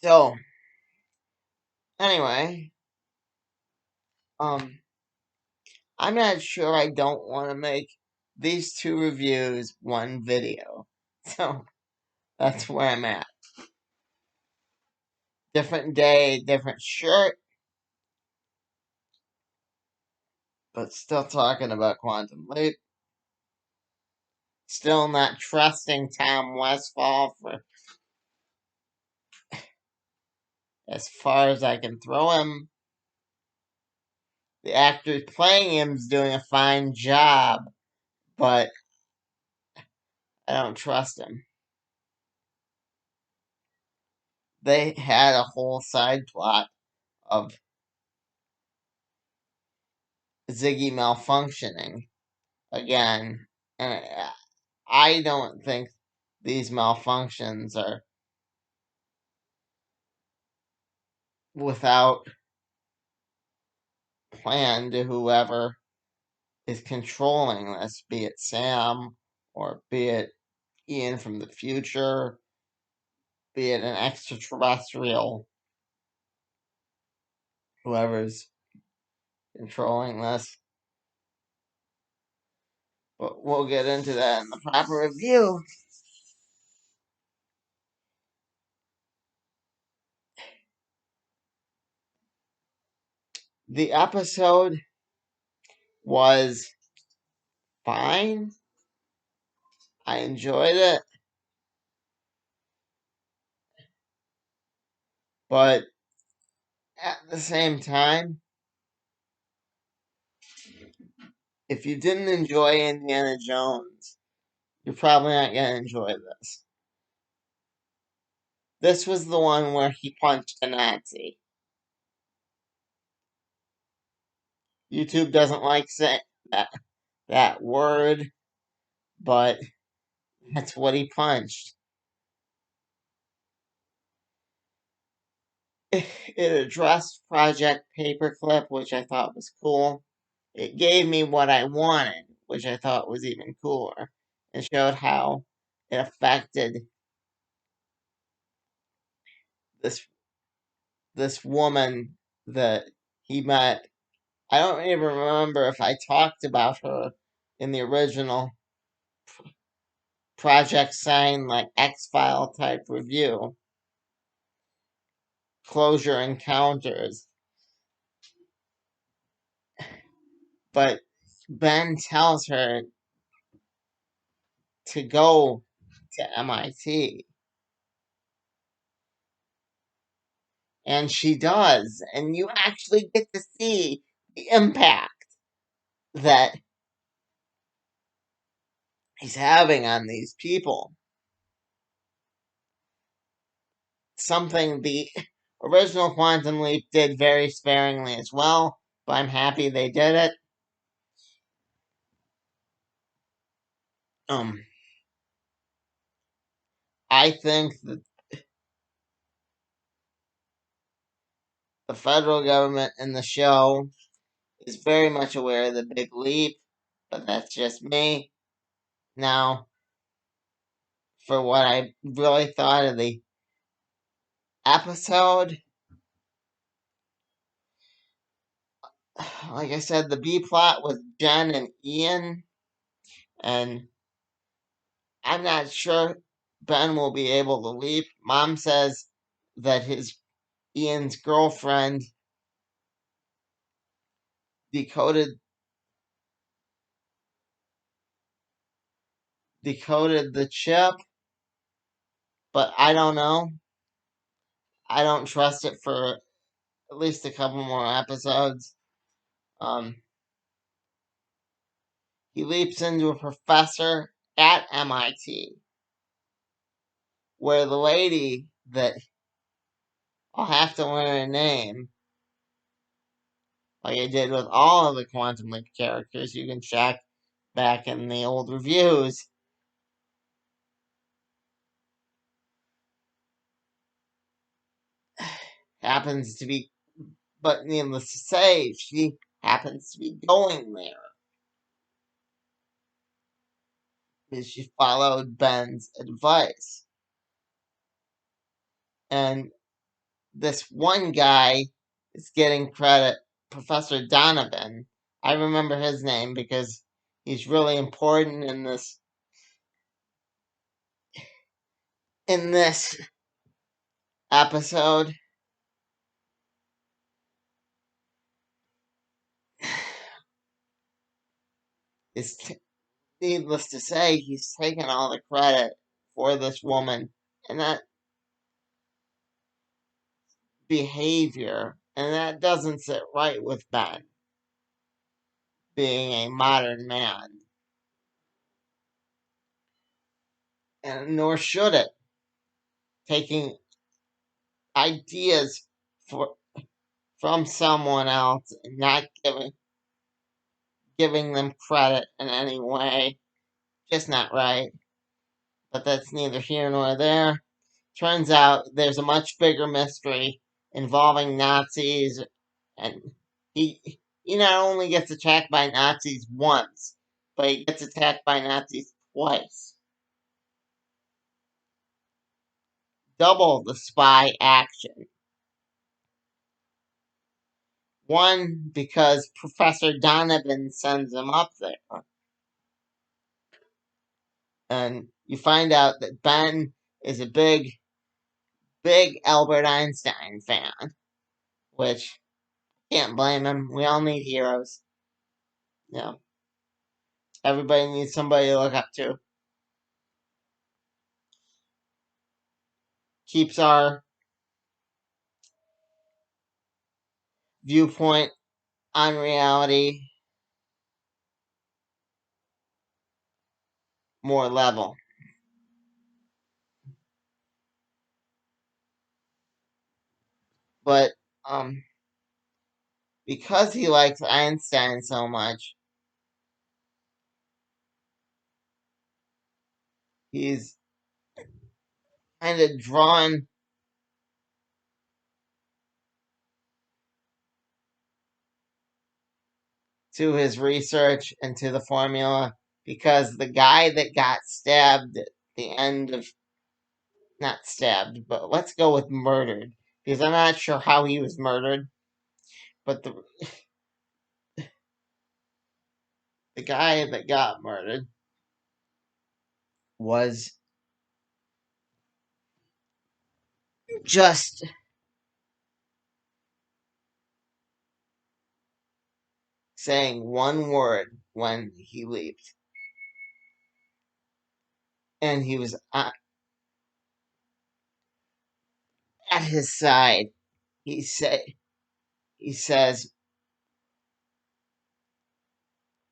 So, anyway, I'm not sure I don't want to make these two reviews one video. So, that's where I'm at. Different day, different shirt, but still talking about Quantum Leap. Still not trusting Tom Westphal for as far as I can throw him. The actor playing him is doing a fine job, but I don't trust him. They had a whole side plot of Ziggy malfunctioning again, and I don't think these malfunctions are without plan to whoever is controlling this, be it Sam or be it Ian from the future, be it an extraterrestrial, whoever's controlling this. But we'll get into that in the proper review. The episode was fine. I enjoyed it. But at the same time, if you didn't enjoy Indiana Jones, you're probably not going to enjoy this. This was the one where he punched a Nazi. YouTube doesn't like saying that word, but that's what he punched. It addressed Project Paperclip, which I thought was cool. It gave me what I wanted, which I thought was even cooler. It showed how it affected this this woman that he met. I don't even remember if I talked about her in the original Project Sign, like X-File type review. Closure Encounters. But Ben tells her to go to MIT. And she does. And you actually get to see the impact that he's having on these people. Something the original Quantum Leap did very sparingly as well, but I'm happy they did it. I think that the federal government and the show is very much aware of the big leap, but that's just me. Now, for what I really thought of the episode, like I said, the B plot was Jen and Ian, and I'm not sure Ben will be able to leap. Mom says that his Ian's girlfriend decoded the chip, but I don't know. I don't trust it for at least a couple more episodes. Um, he leaps into a professor at MIT, where the lady that I'll have to learn her name, like I did with all of the Quantum Leap characters, you can check back in the old reviews. Happens to be, but needless to say, she happens to be going there because she followed Ben's advice. And this one guy is getting credit, Professor Donovan. I remember his name because he's really important in this episode. It's needless to say, he's taken all the credit for this woman, and that behavior, and that doesn't sit right with Ben, being a modern man, and nor should it. Taking ideas for from someone else and not giving them credit in any way, just not right. But that's neither here nor there. Turns out there's a much bigger mystery involving Nazis, and he not only gets attacked by Nazis once, but he gets attacked by Nazis twice. Double the spy action. One, because Professor Donovan sends him up there. And you find out that Ben is a big Albert Einstein fan, which can't blame him. We all need heroes. You know, everybody needs somebody to look up to. Keeps our viewpoint on reality more level. But because he likes Einstein so much, he's kind of drawn to his research and to the formula because the guy that got stabbed at the end of, not stabbed, but let's go with murdered, because I'm not sure how he was murdered, but the guy that got murdered was just saying one word when he leaped, and he was at his side. He says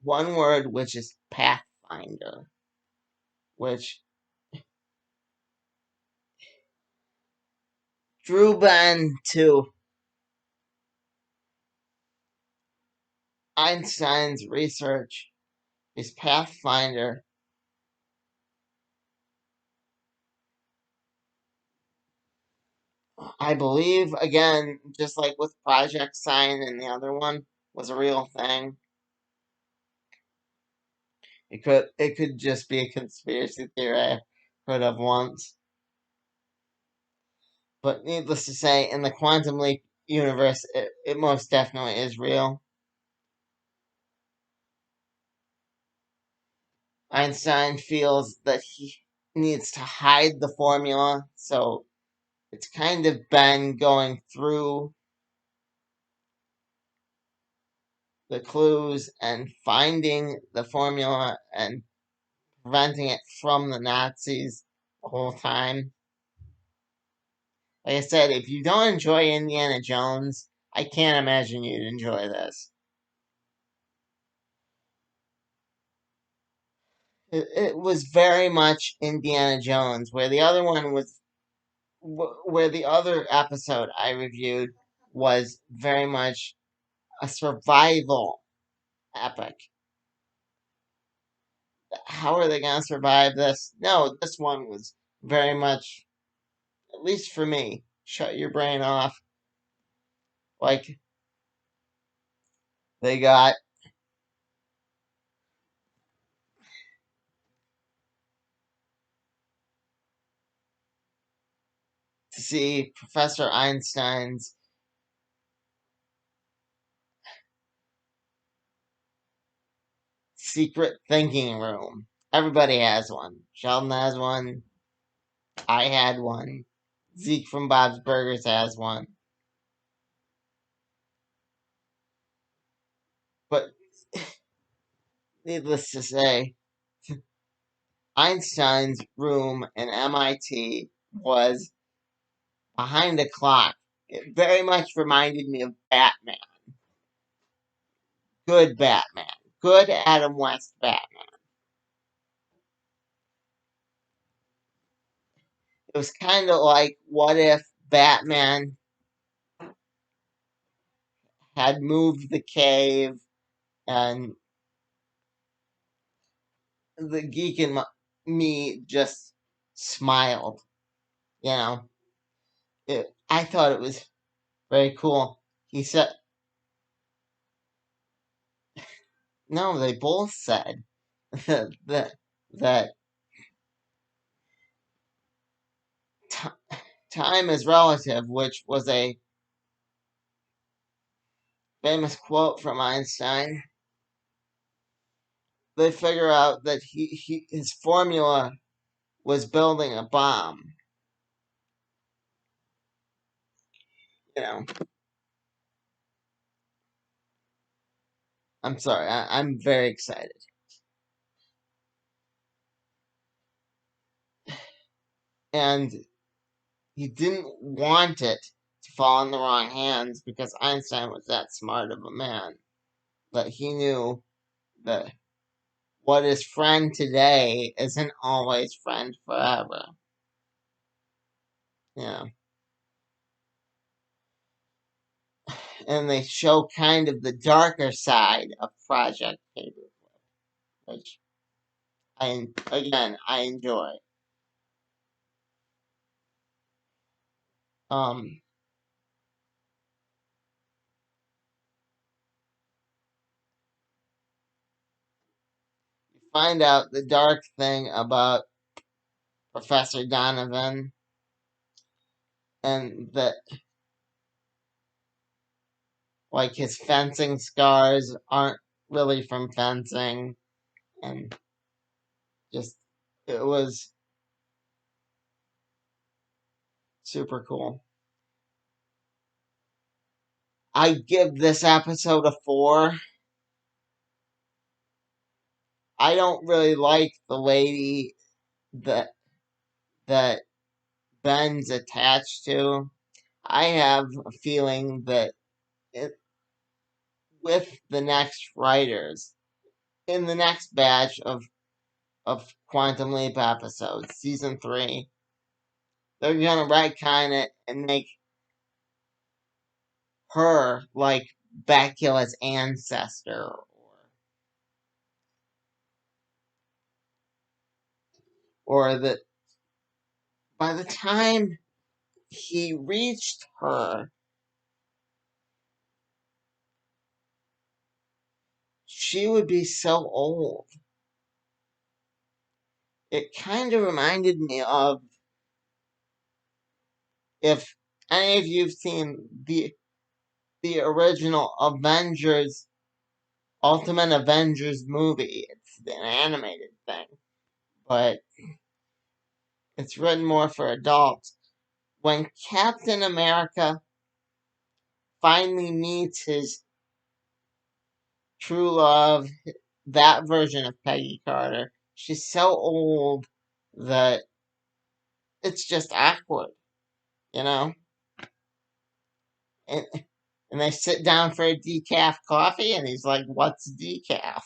one word, which is Pathfinder, which drew Ben to Einstein's research. His Pathfinder, I believe, again, just like with Project Sign and the other one, was a real thing. It could just be a conspiracy theory I heard of once. But needless to say, in the quantum leap universe, it most definitely is real. Einstein feels that he needs to hide the formula, so it's kind of been going through the clues and finding the formula and preventing it from the Nazis the whole time. Like I said, if you don't enjoy Indiana Jones, I can't imagine you'd enjoy this. It was very much Indiana Jones, where the other one was, where the other episode I reviewed was very much a survival epic. How are they going to survive this? No, this one was very much, at least for me, shut your brain off. Like, they got to see Professor Einstein's secret thinking room. Everybody has one. Sheldon has one. I had one. Zeke from Bob's Burgers has one. But needless to say, Einstein's room in MIT was behind a clock. It very much reminded me of Batman. Good Batman. Good Adam West Batman. It was kind of like, what if Batman had moved the cave and the geek in me just smiled? You know, I thought it was very cool. He said, no, they both said that, that time is relative, which was a famous quote from Einstein. They figure out that his formula was building a bomb. You know, I'm sorry, I'm very excited. And he didn't want it to fall in the wrong hands because Einstein was that smart of a man that he knew that what is friend today isn't always friend forever. Yeah. And they show kind of the darker side of Project Paperclip, which I enjoy. Um, you find out the dark thing about Professor Donovan, and that like his fencing scars aren't really from fencing, and just it was super cool. I give this episode a 4. I don't really like the lady that that Ben's attached to. I have a feeling that it, with the next writers in the next batch of Quantum Leap episodes, season 3, they're gonna retcon it and make her like Bakula's ancestor, or that by the time he reached her, she would be so old. It kind of reminded me of, if any of you've seen the original Avengers, Ultimate Avengers movie. It's an animated thing, but it's written more for adults. When Captain America finally meets his true love, that version of Peggy Carter, she's so old that it's just awkward, you know? And, and they sit down for a decaf coffee, and he's like, "What's decaf?"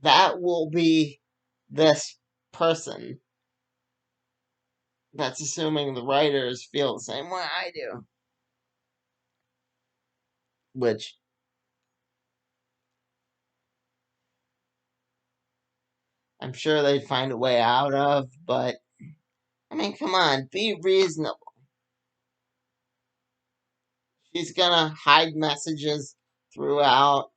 That will be this person. That's assuming the writers feel the same way I do. Which I'm sure they'd find a way out of, but I mean, come on, be reasonable. She's gonna hide messages throughout.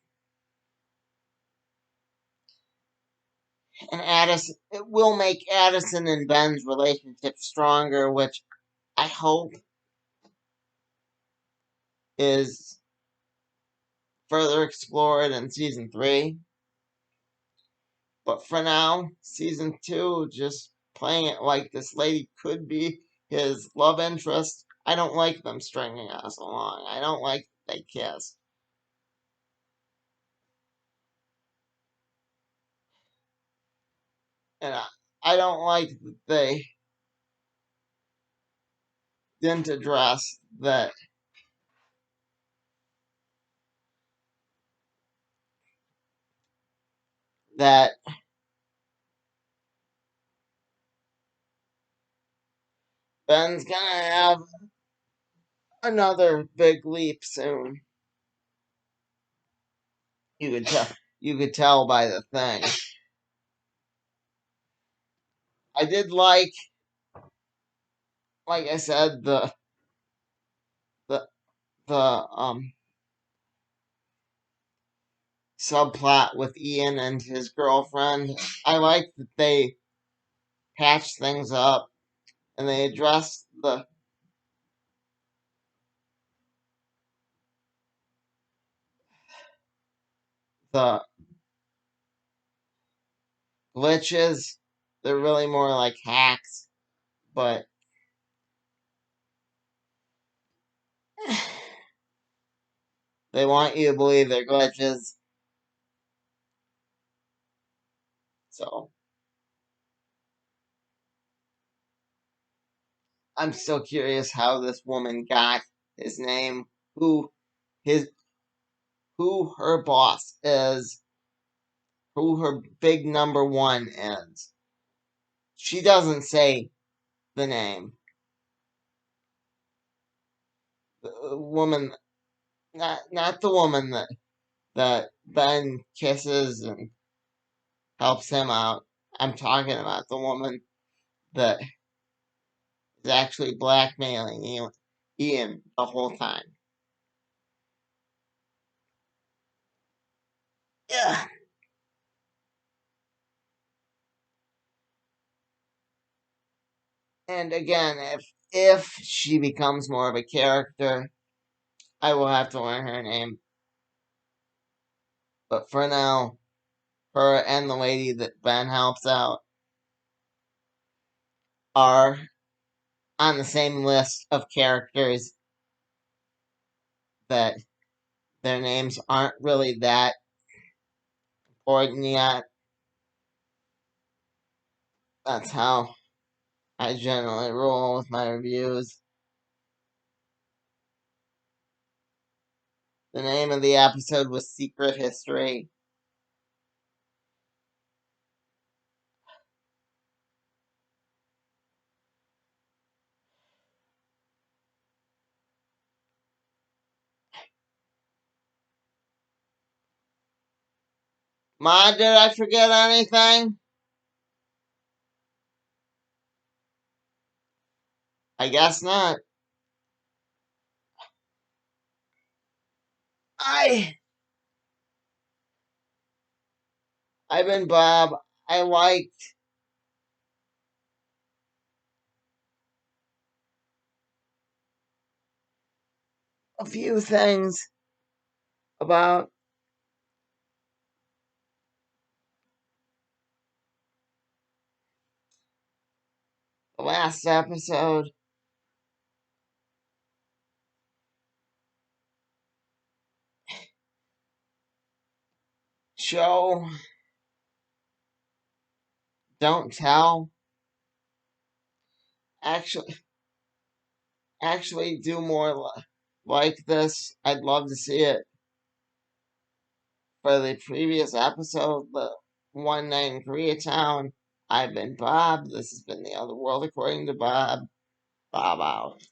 And Addison, it will make Addison and Ben's relationship stronger, which I hope is further explored in season 3. But for now, season 2, just playing it like this lady could be his love interest. I don't like them stringing us along. I don't like that they kiss. And I don't like that they didn't address that Ben's gonna have another big leap soon. You could tell. You could tell by the thing. I did like I said, the the subplot with Ian and his girlfriend. I like that they patched things up and they addressed the glitches. They're really more like hacks, but they want you to believe they're glitches. So I'm still curious how this woman got his name, his who her boss is, who her big number one is. She doesn't say the name. The woman, not the woman that Ben kisses and helps him out. I'm talking about the woman that is actually blackmailing Ian the whole time. Yeah. And again, if she becomes more of a character, I will have to learn her name. But for now, her and the lady that Ben helps out are on the same list of characters that their names aren't really that important yet. That's how I generally roll with my reviews. The name of the episode was Secret History. Ma, did I forget anything? I guess not. I I've been Bob. I liked a few things about the last episode. Show, don't tell. Actually, do more like this. I'd love to see it. For the previous episode, the one night in Koreatown, I've been Bob. This has been the other world according to Bob. Bob out.